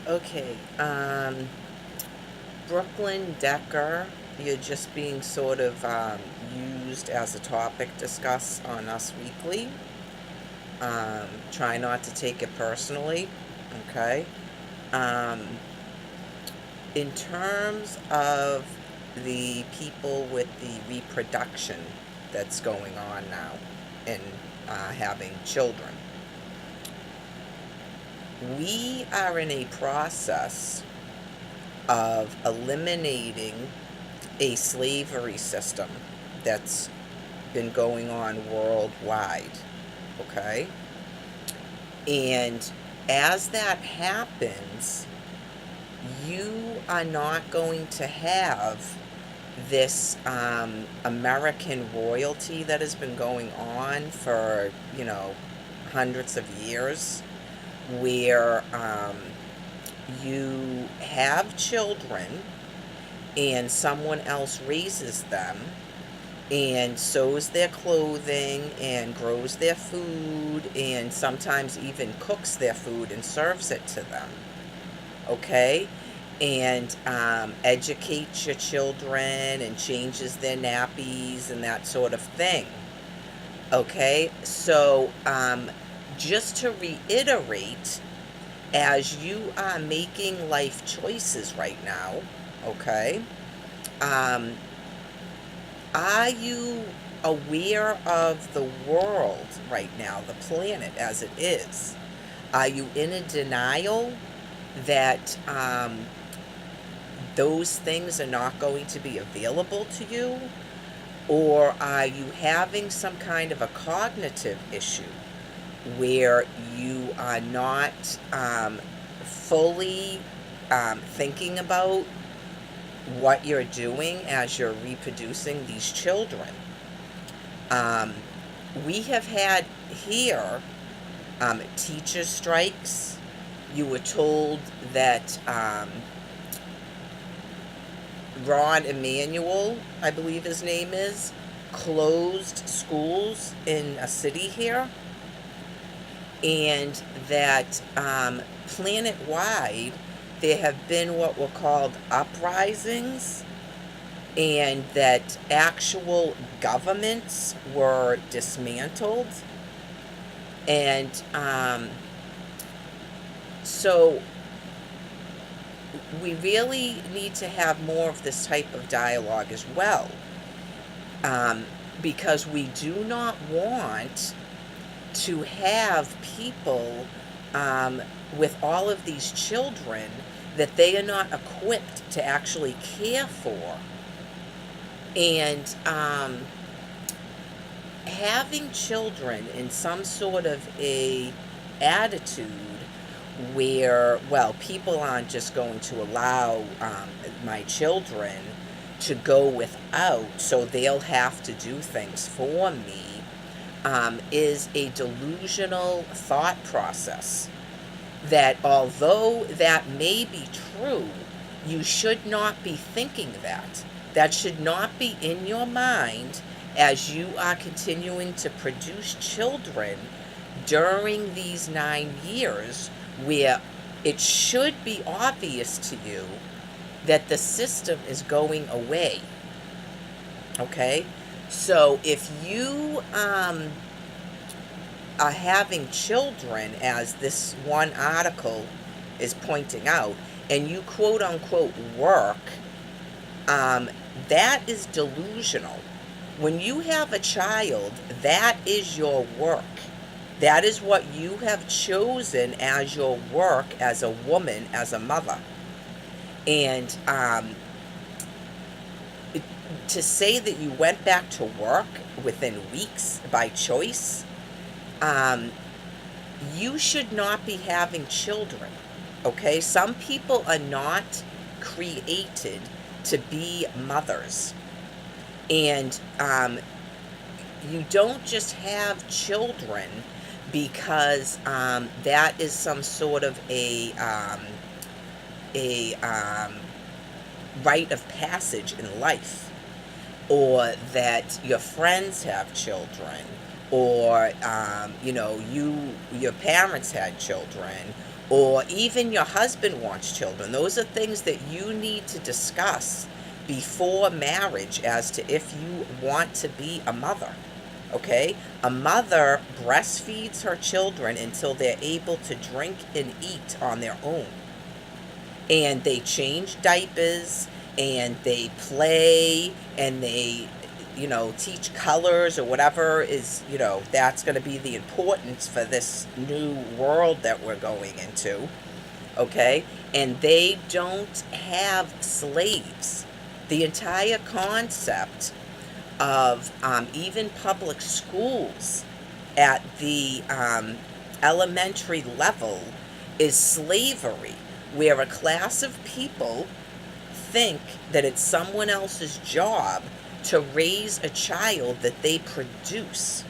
Okay, Brooklyn Decker, you're just being sort of used as a topic discussed on Us Weekly. Try not to take it personally, okay? Um, in terms of the people with the reproduction that's going on now and having children, we are in a process of eliminating a slavery system that's been going on worldwide, okay? And as that happens, you are not going to have this American royalty that has been going on for, hundreds of years, where you have children and someone else raises them and sews their clothing and grows their food and sometimes even cooks their food and serves it to them, okay? And educates your children and changes their nappies and that sort of thing, okay? So, just to reiterate, as you are making life choices right now, okay? Um, are you aware of the world right now, the planet as it is? Are you in a denial that those things are not going to be available to you? Or are you having some kind of a cognitive issue where you are not fully thinking about what you're doing as you're reproducing these children? Um, we have had here teacher strikes. You were told that Ron Emanuel, I believe his name is, closed schools in a city here, and that planet-wide there have been what were called uprisings, and that actual governments were dismantled. And so we really need to have more of this type of dialogue as well, because we do not want to have people with all of these children that they are not equipped to actually care for. And having children in some sort of a attitude where, well, people aren't just going to allow my children to go without, so they'll have to do things for me, is a delusional thought process. That although that may be true, you should not be thinking that. That should not be in your mind as you are continuing to produce children during these 9 years, where it should be obvious to you that the system is going away. Okay? So if you are having children, as this one article is pointing out, and you quote unquote work, that is delusional. When you have a child, that is your work. That is what you have chosen as your work as a woman, as a mother. And to say that you went back to work within weeks by choice, you should not be having children, okay? Some people are not created to be mothers. And you don't just have children because that is some sort of a rite of passage in life, or that your friends have children, or your parents had children, or even your husband wants children. Those are things that you need to discuss before marriage as to if you want to be a mother. Okay? A mother breastfeeds her children until they're able to drink and eat on their own. And they change diapers, and they play, and they teach colors or whatever is, that's going to be the importance for this new world that we're going into. Okay? And they don't have slaves. The entire concept of even public schools at the elementary level is slavery, where a class of people think that it's someone else's job to raise a child that they produce.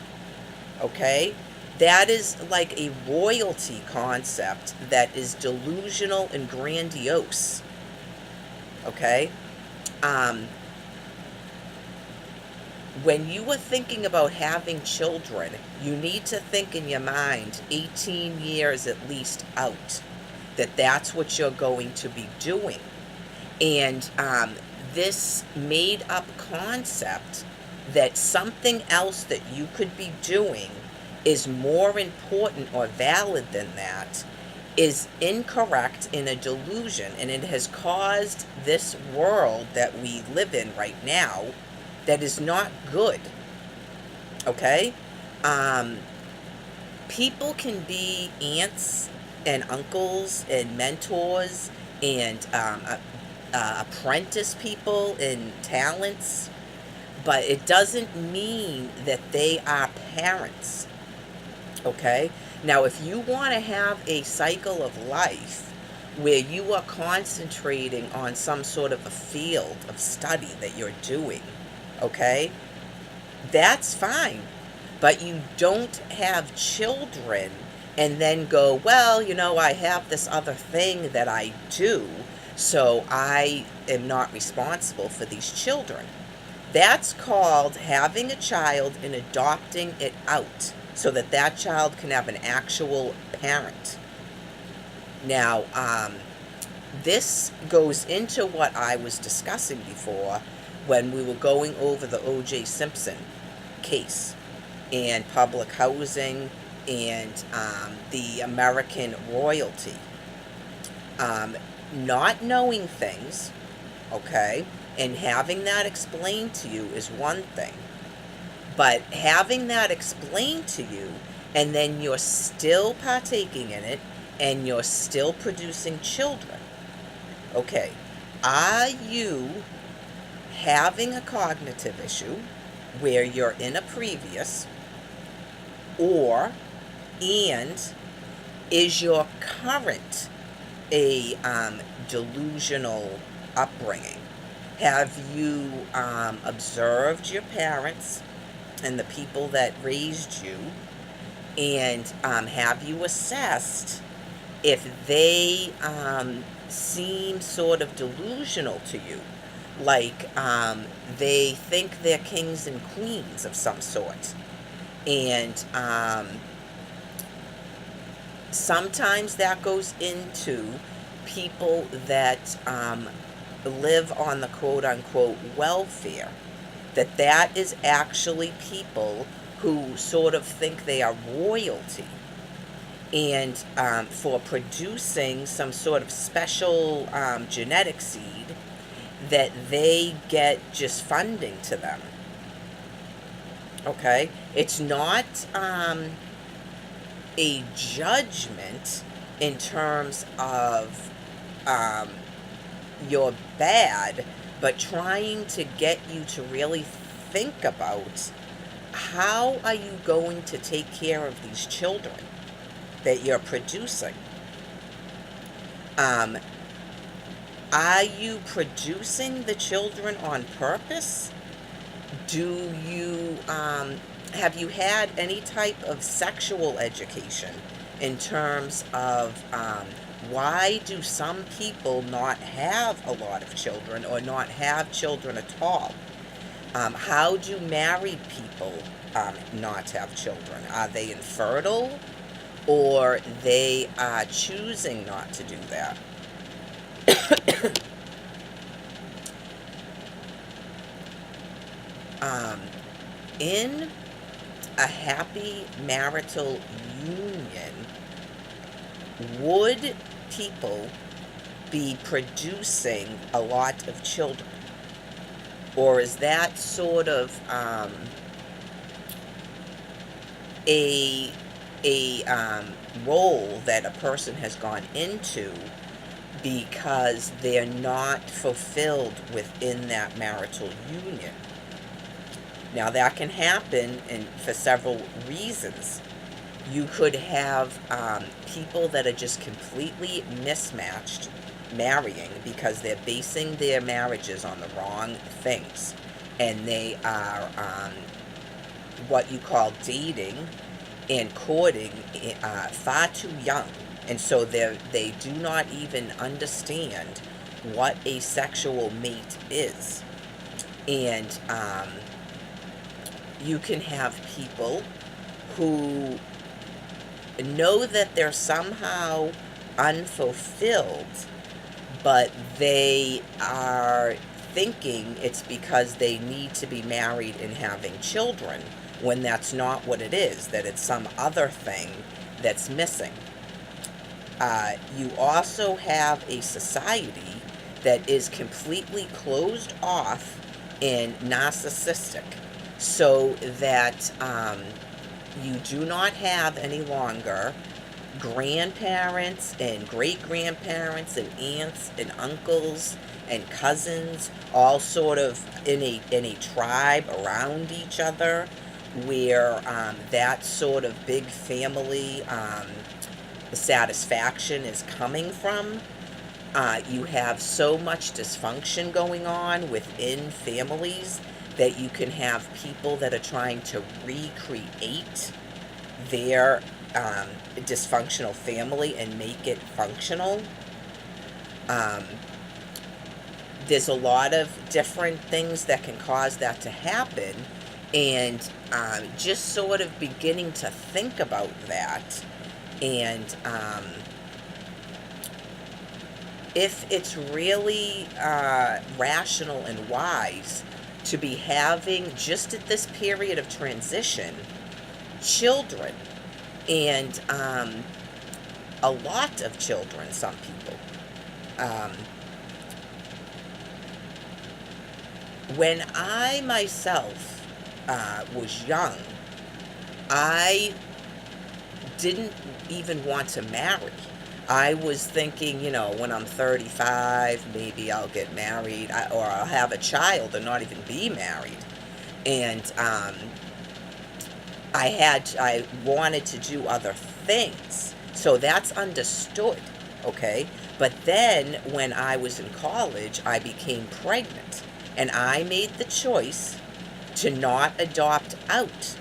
Okay? That is like a royalty concept that is delusional and grandiose. Okay? When you are thinking about having children, you need to think in your mind 18 years at least out, that's what you're going to be doing. And this made up concept that something else that you could be doing is more important or valid than that is incorrect in a delusion, and it has caused this world that we live in right now that is not good. Okay? People can be aunts and uncles and mentors and apprentice people and talents, but it doesn't mean that they are parents. Okay? Now, if you want to have a cycle of life where you are concentrating on some sort of a field of study that you're doing, okay, that's fine. But you don't have children and then go, well, I have this other thing that I do, so I am not responsible for these children. That's called having a child and adopting it out so that child can have an actual parent. Now, this goes into what I was discussing before when we were going over the O.J. Simpson case and public housing and the American royalty. Not knowing things, okay, and having that explained to you is one thing. But having that explained to you, and then you're still partaking in it, and you're still producing children. Okay, are you having a cognitive issue where you're in a previous, and is your current a delusional upbringing? Have you observed your parents and the people that raised you, and have you assessed if they seem sort of delusional to you? Like they think they're kings and queens of some sort. And sometimes that goes into people that live on the quote-unquote welfare. That is actually people who sort of think they are royalty, and for producing some sort of special genetic seed that they get just funding to them. Okay? It's not a judgment in terms of you're bad, but trying to get you to really think about how are you going to take care of these children that you're producing. Are you producing the children on purpose? Do you have you had any type of sexual education in terms of why do some people not have a lot of children or not have children at all? How do married people not have children? Are they infertile, or they are choosing not to do that? Um, in a happy marital union, would people be producing a lot of children? Or is that sort of a role that a person has gone into because they're not fulfilled within that marital union? Now, that can happen for several reasons. You could have people that are just completely mismatched marrying because they're basing their marriages on the wrong things. And they are what you call dating and courting far too young. And so they do not even understand what a sexual mate is. And you can have people who know that they're somehow unfulfilled, but they are thinking it's because they need to be married and having children, when that's not what it is, that it's some other thing that's missing. You also have a society that is completely closed off and narcissistic, so that you do not have any longer grandparents and great-grandparents and aunts and uncles and cousins all sort of in a tribe around each other, where that sort of big family satisfaction is coming from. You have so much dysfunction going on within families that you can have people that are trying to recreate their dysfunctional family and make it functional. There's a lot of different things that can cause that to happen, and just sort of beginning to think about that, and if it's really rational and wise to be having, just at this period of transition, children, and a lot of children, some people. When I myself was young, I didn't even want to marry. I was thinking, when I'm 35, maybe I'll get married, or I'll have a child and not even be married. And I wanted to do other things. So that's understood, okay? But then when I was in college, I became pregnant. And I made the choice to not adopt out.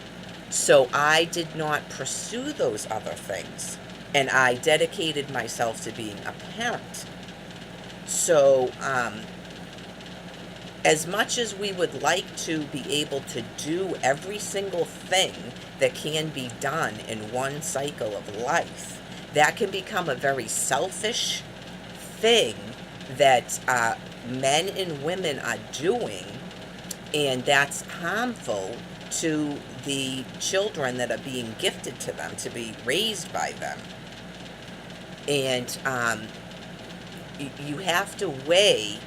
So I did not pursue those other things. And I dedicated myself to being a parent. So, as much as we would like to be able to do every single thing that can be done in one cycle of life, that can become a very selfish thing that men and women are doing, and that's harmful to the children that are being gifted to them to be raised by them. And you have to weigh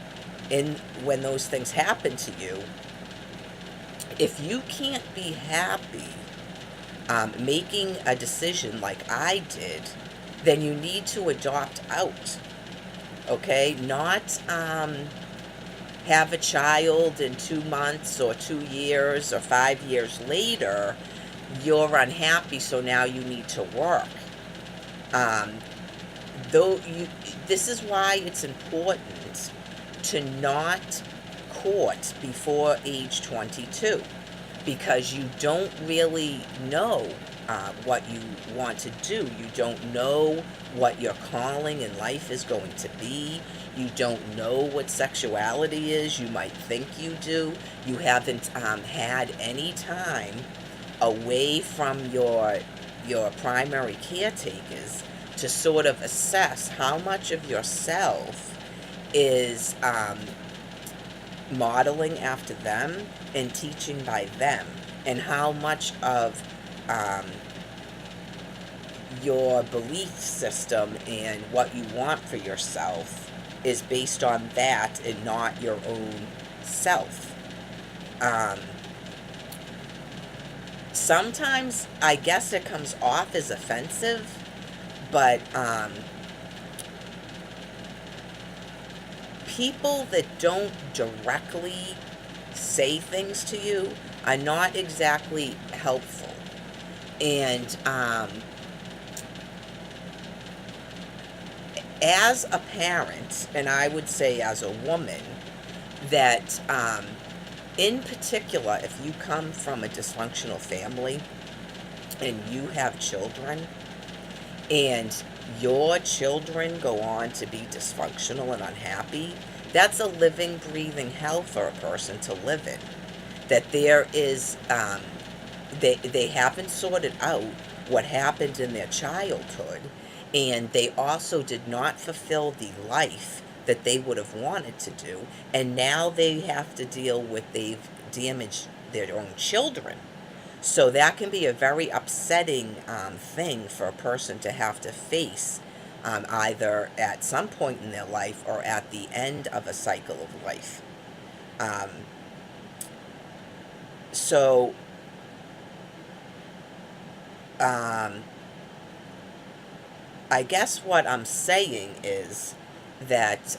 in when those things happen to you. If you can't be happy making a decision like I did, then you need to adopt out. Okay? Not have a child in 2 months or 2 years or 5 years later, you're unhappy, so now you need to work. This is why it's important to not court before age 22, because you don't really know what you want to do. You don't know what your calling in life is going to be. You don't know what sexuality is. You might think you do. You haven't had any time away from your primary caretakers to sort of assess how much of yourself is modeling after them and teaching by them, and how much of um, your belief system and what you want for yourself is based on that and not your own self. Um, Sometimes I guess it comes off as offensive, but people that don't directly say things to you are not exactly helpful. And as a parent, and I would say as a woman, that in particular, if you come from a dysfunctional family and you have children, and your children go on to be dysfunctional and unhappy, that's a living, breathing hell for a person to live in. That there is, they haven't sorted out what happened in their childhood, and they also did not fulfill the life that they would have wanted to do, and now they have to deal with they've damaged their own children. So that can be a very upsetting thing for a person to have to face, either at some point in their life or at the end of a cycle of life. Um, so um, I guess what I'm saying is that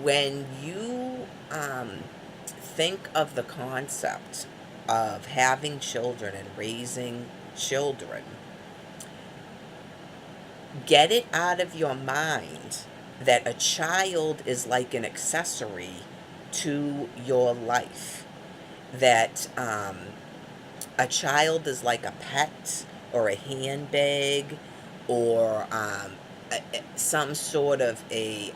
when you think of the concept of having children and raising children, get it out of your mind that a child is like an accessory to your life. That a child is like a pet or a handbag or some sort of a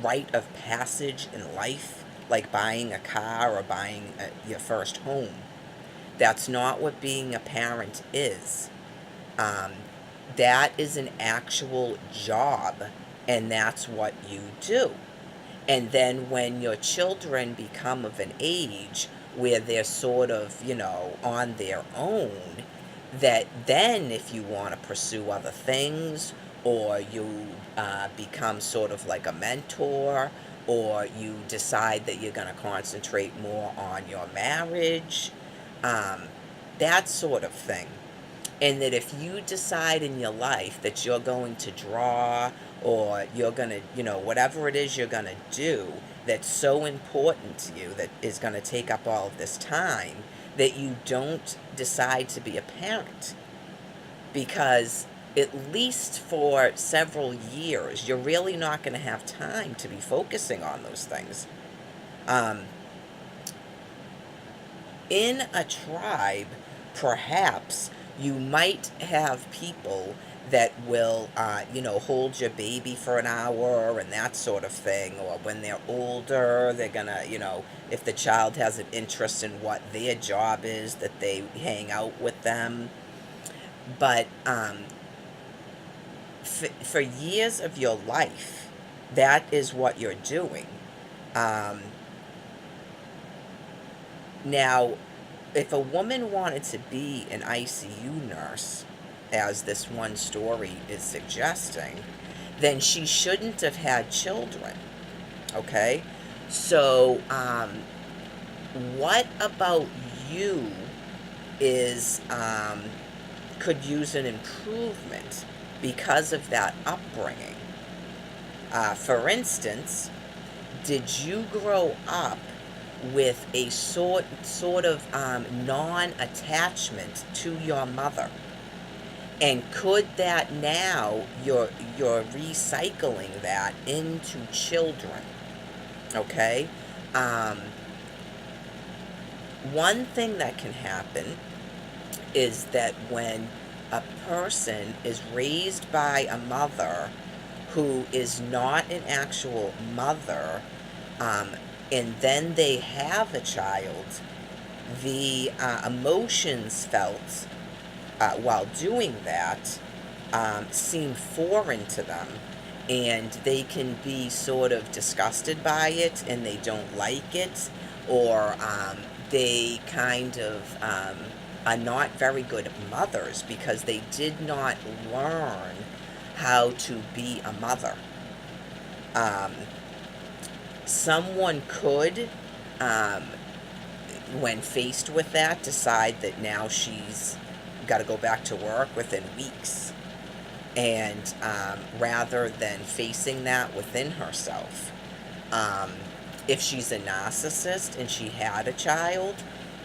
rite of passage in life, like buying a car or buying your first home. That's not what being a parent is. Um, that is an actual job, and that's what you do. And then when your children become of an age where they're sort of, on their own, that then if you want to pursue other things, or you become sort of like a mentor, or you decide that you're going to concentrate more on your marriage, um, that sort of thing. And that if you decide in your life that you're going to draw, or you're going to, whatever it is you're going to do that's so important to you that is going to take up all of this time, that you don't decide to be a parent. Because at least for several years, you're really not going to have time to be focusing on those things. Um, in a tribe, perhaps you might have people that will, hold your baby for an hour and that sort of thing. Or when they're older, they're gonna, if the child has an interest in what their job is, that they hang out with them. But for years of your life, that is what you're doing. Um, Now, if a woman wanted to be an ICU nurse, as this one story is suggesting, then she shouldn't have had children. Okay? So, what about you is could use an improvement because of that upbringing? For instance, did you grow up with a sort of non-attachment to your mother? And could that now you're recycling that into children, okay? Um, One thing that can happen is that when a person is raised by a mother who is not an actual mother, um, and then they have a child, the emotions felt while doing that seem foreign to them, and they can be sort of disgusted by it and they don't like it, or they kind of are not very good mothers because they did not learn how to be a mother. Um, Someone could, um, when faced with that, decide that now she's got to go back to work within weeks. And rather than facing that within herself, um, if she's a narcissist and she had a child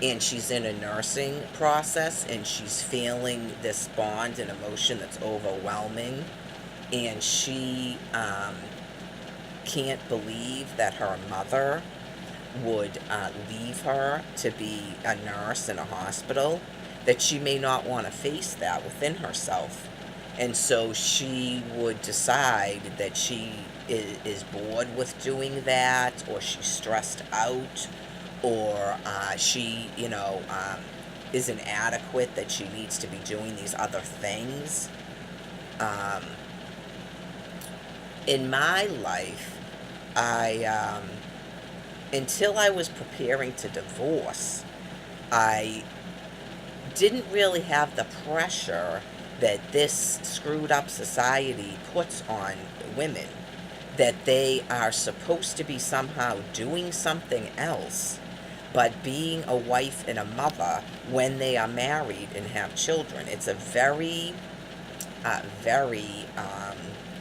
and she's in a nursing process and she's feeling this bond and emotion that's overwhelming, and she can't believe that her mother would leave her to be a nurse in a hospital, that she may not want to face that within herself. And so she would decide that she is bored with doing that, or she's stressed out, or is inadequate, that she needs to be doing these other things. Um, in my life, I until I was preparing to divorce, I didn't really have the pressure that this screwed up society puts on women, that they are supposed to be somehow doing something else but being a wife and a mother when they are married and have children. It's a very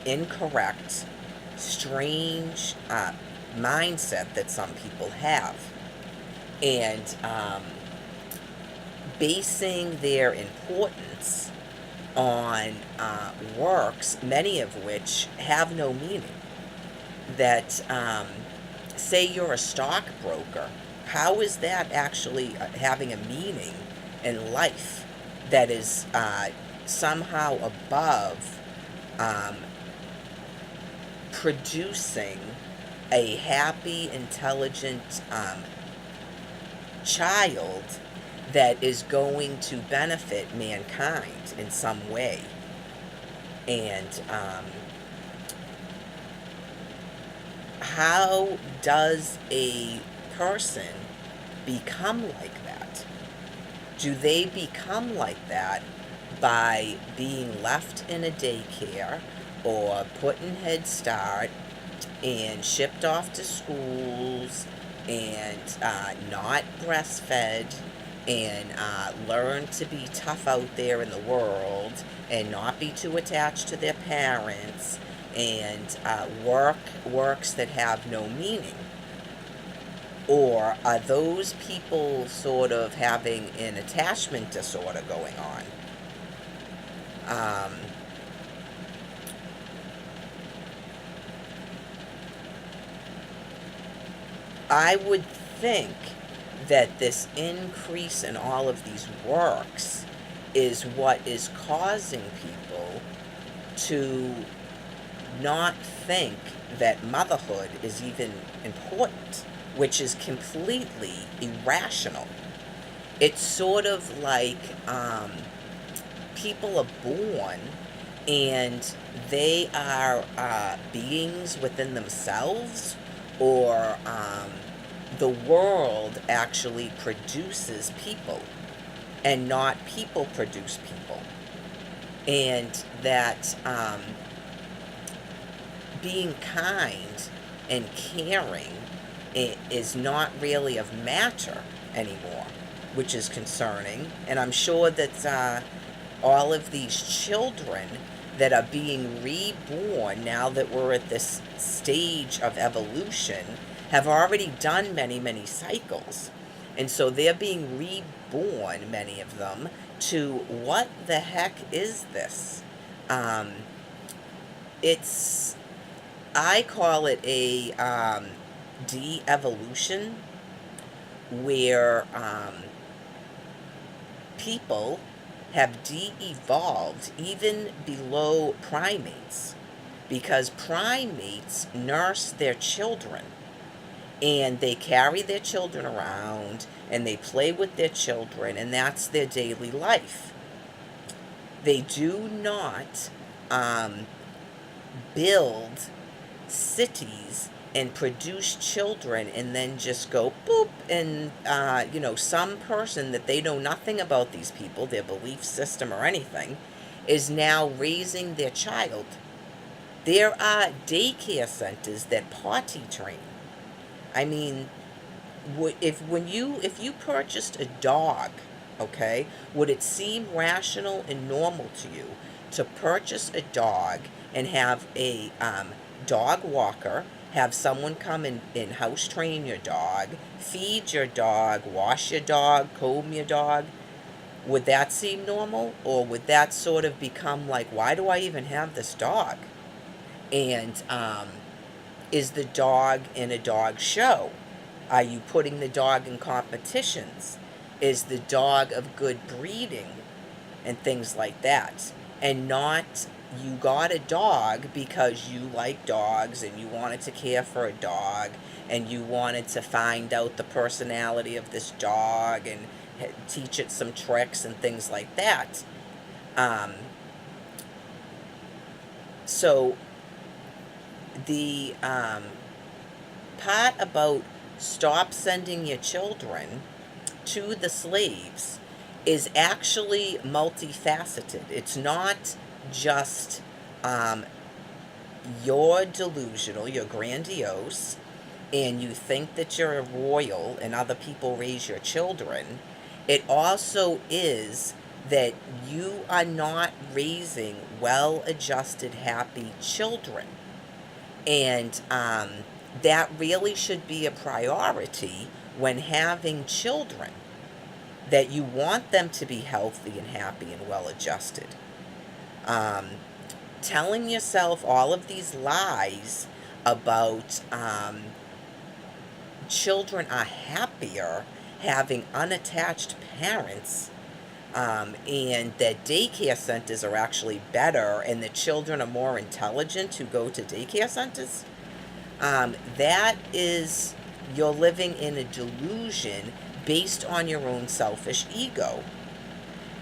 incorrect, strange mindset that some people have. And basing their importance on works, many of which have no meaning. That, say you're a stockbroker, how is that actually having a meaning in life that is somehow above um, producing a happy, intelligent child that is going to benefit mankind in some way? And how does a person become like that? Do they become like that by being left in a daycare or put in Head Start and shipped off to schools and not breastfed and learn to be tough out there in the world and not be too attached to their parents and works that have no meaning? Or are those people sort of having an attachment disorder going on? Um, I would think that this increase in all of these works is what is causing people to not think that motherhood is even important, which is completely irrational. It's sort of like people are born and they are beings within themselves, or the world actually produces people and not people produce people. And that being kind and caring is not really of matter anymore, which is concerning. And I'm sure that all of these children that are being reborn, now that we're at this stage of evolution, have already done many, many cycles. And so they're being reborn, many of them, to what the heck is this? Um, it's, I call it a de-evolution where people have de-evolved even below primates because primates nurse their children and they carry their children around and they play with their children and that's their daily life. They do not um, build cities and produce children and then just go boop and some person that they know nothing about these people, their belief system or anything, is now raising their child. There are daycare centers that potty train. I mean, if you purchased a dog, okay, would it seem rational and normal to you to purchase a dog and have a dog walker, have someone come and house train your dog, feed your dog, wash your dog, comb your dog? Would that seem normal? Or would that sort of become like, why do I even have this dog? And is the dog in a dog show? Are you putting the dog in competitions? Is the dog of good breeding? And things like that. And not, you got a dog because you like dogs and you wanted to care for a dog and you wanted to find out the personality of this dog and teach it some tricks and things like that. Um, so the part about stop sending your children to the slaves is actually multifaceted. It's not just you're delusional, you're grandiose, and you think that you're a royal and other people raise your children. It also is that you are not raising well-adjusted, happy children. And that really should be a priority when having children, that you want them to be healthy and happy and well-adjusted. Telling yourself all of these lies about children are happier having unattached parents, and that daycare centers are actually better and the children are more intelligent who go to daycare centers, that is, you're living in a delusion based on your own selfish ego.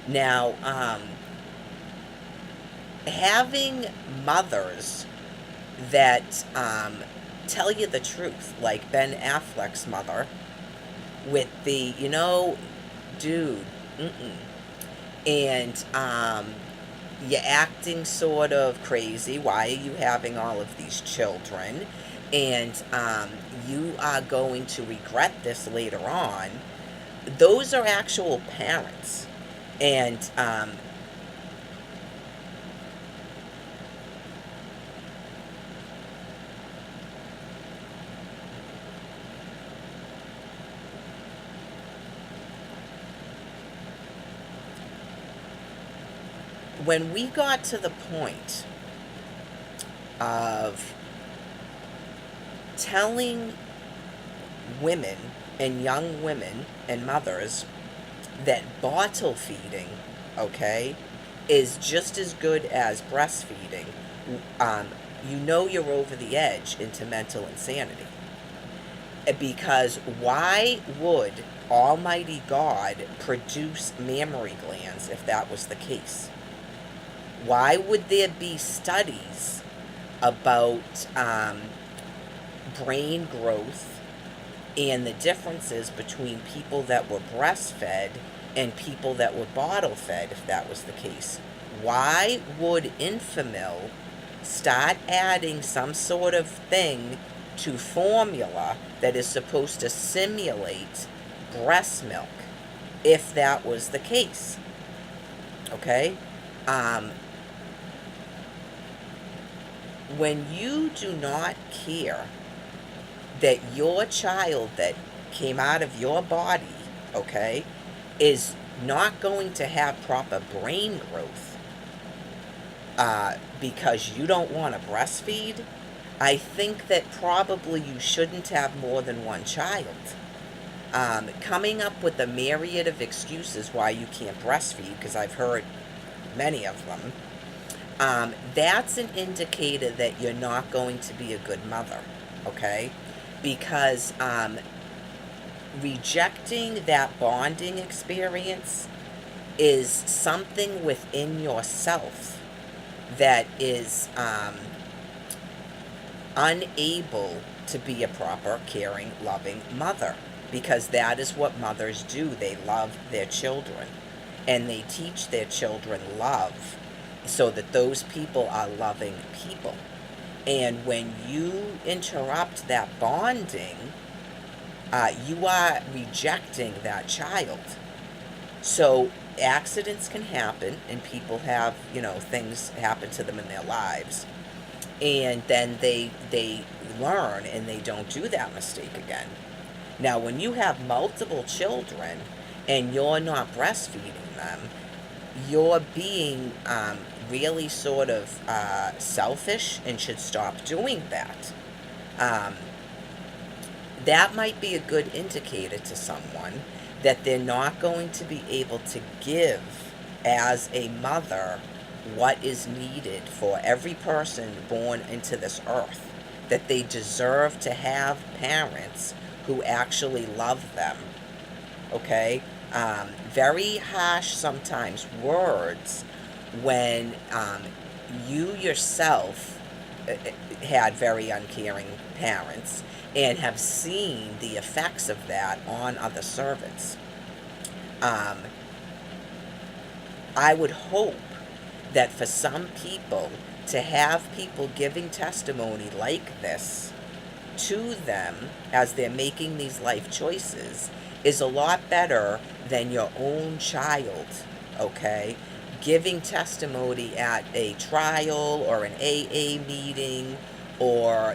Now, having mothers that tell you the truth, like Ben Affleck's mother, with the, dude, and you're acting sort of crazy. Why are you having all of these children? And you are going to regret this later on. Those are actual parents. And when we got to the point of telling women and young women and mothers that bottle feeding, okay, is just as good as breastfeeding, you're over the edge into mental insanity. Because why would Almighty God produce mammary glands if that was the case? Why would there be studies about brain growth and the differences between people that were breastfed and people that were bottle fed if that was the case? Why would Infamil start adding some sort of thing to formula that is supposed to simulate breast milk if that was the case? Okay? When you do not care that your child that came out of your body, okay, is not going to have proper brain growth because you don't want to breastfeed, I think that probably you shouldn't have more than one child. Coming up with a myriad of excuses why you can't breastfeed, because I've heard many of them, that's an indicator that you're not going to be a good mother, okay? Because rejecting that bonding experience is something within yourself that is unable to be a proper, caring, loving mother, because that is what mothers do. They love their children, and they teach their children love so that those people are loving people. And when you interrupt that bonding, you are rejecting that child. So accidents can happen, and people have, things happen to them in their lives, and then they learn and they don't do that mistake again. Now, when you have multiple children and you're not breastfeeding them, you're being really sort of selfish and should stop doing that. Um, that might be a good indicator to someone that they're not going to be able to give as a mother what is needed for every person born into this earth, that they deserve to have parents who actually love them, okay? Very harsh sometimes words when you yourself had very uncaring parents and have seen the effects of that on other servants. Um, I would hope that for some people to have people giving testimony like this to them as they're making these life choices is a lot better than your own child, okay? Giving testimony at a trial or an AA meeting, or,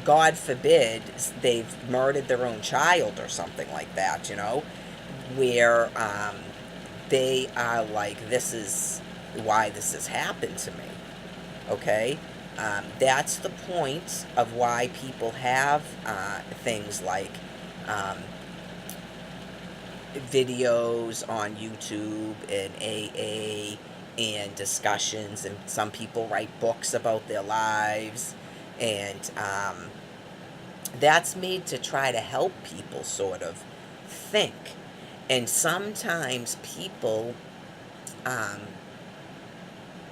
God forbid, they've murdered their own child or something like that, where they are like, this is why this has happened to me, okay? That's the point of why people have things like videos on YouTube and AA and discussions, and some people write books about their lives, and that's made to try to help people sort of think. And sometimes people, um,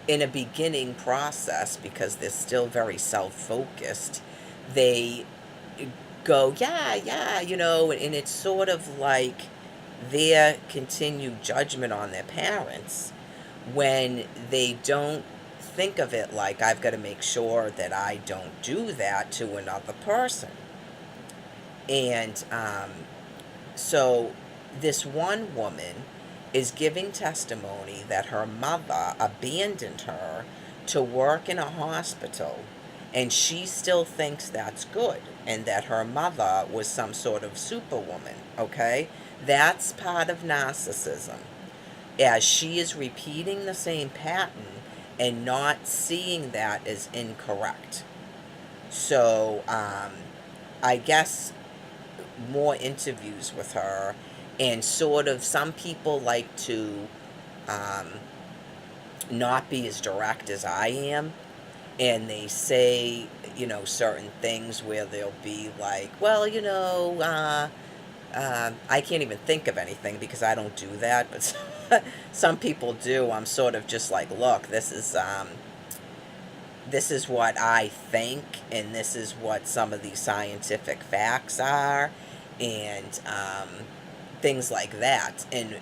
in a beginning process, because they're still very self-focused, they go, yeah, yeah, and it's sort of like their continued judgment on their parents when they don't think of it like, I've got to make sure that I don't do that to another person. And so this one woman is giving testimony that her mother abandoned her to work in a hospital, and she still thinks that's good, and that her mother was some sort of superwoman, okay? That's part of narcissism, as she is repeating the same pattern and not seeing that as incorrect. So, I guess more interviews with her, and sort of some people like to um, not be as direct as I am, and they say, certain things where they'll be like, well, I can't even think of anything because I don't do that, but some people do. I'm sort of just like, look, this is what I think, and this is what some of these scientific facts are, and things like that. And,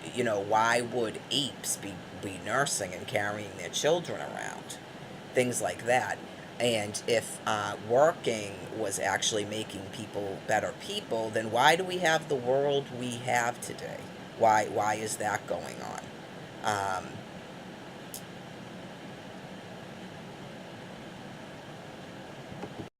why would apes be nursing and carrying their children around? Things like that. And if working was actually making people better people, then why do we have the world we have today? Why is that going on?